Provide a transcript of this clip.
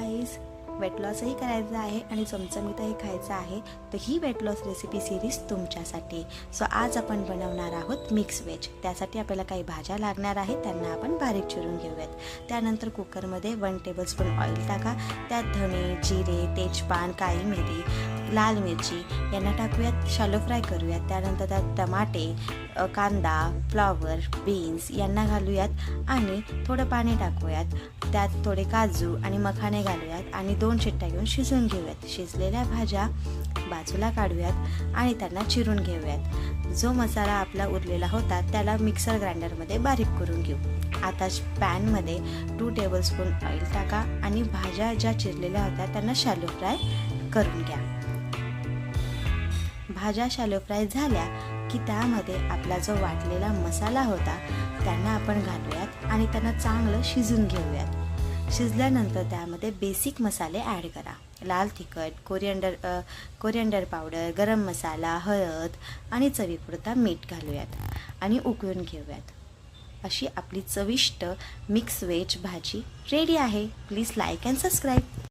Guys, weight लॉसही करायचं आहे आणि चमचमीतही खायचं आहे, तर ही वेट लॉस रेसिपी सिरीज तुमच्यासाठी. सो आज आपण बनवणार आहोत मिक्स व्हेज. त्यासाठी आपल्याला काही भाज्या लागणार आहेत, त्यांना आपण बारीक चिरून घेऊयात. त्यानंतर कुकरमध्ये 1 टेबलस्पून ऑइल टाका. त्यात धणे, जिरे, तेजपान, काळी मिरी, लाल मिरची यांना टाकूयात, शॅलो फ्राय करूयात. त्यानंतर त्यात टमाटे, कांदा, फ्लॉवर, बीन्स यांना घालूयात आणि थोडं पाणी टाकूयात. त्यात थोडे काजू आणि मखाणे घालूयात आणि 2 शिट्ट्या घेऊन शिजवून घेऊयात. शिजलेल्या भाज्या बाजूला काढूयात आणि त्यांना चिरून घेऊयात. जो मसाला आपला उरलेला होता त्याला मिक्सर ग्राइंडरमध्ये बारीक करून घेऊ. आता पॅनमध्ये 2 टेबलस्पून ऑइल टाका आणि भाज्या ज्या चिरलेल्या होत्या त्यांना शॅलो फ्राय करून घ्या. भाज्या शॅलो फ्राय झाल्या की त्यामध्ये आपला जो वाटलेला मसाला होता त्यांना आपण घालूयात आणि त्यांना चांगलं शिजून घेऊयात. शिजल्यानंतर त्यामध्ये बेसिक मसाले ॲड करा. लाल तिखट, कोरिअंडर पावडर, गरम मसाला, हळद आणि चवीपुरता मीठ घालूयात आणि उकळून घेऊयात. अशी आपली चविष्ट मिक्स व्हेज भाजी रेडी आहे. Please like and subscribe.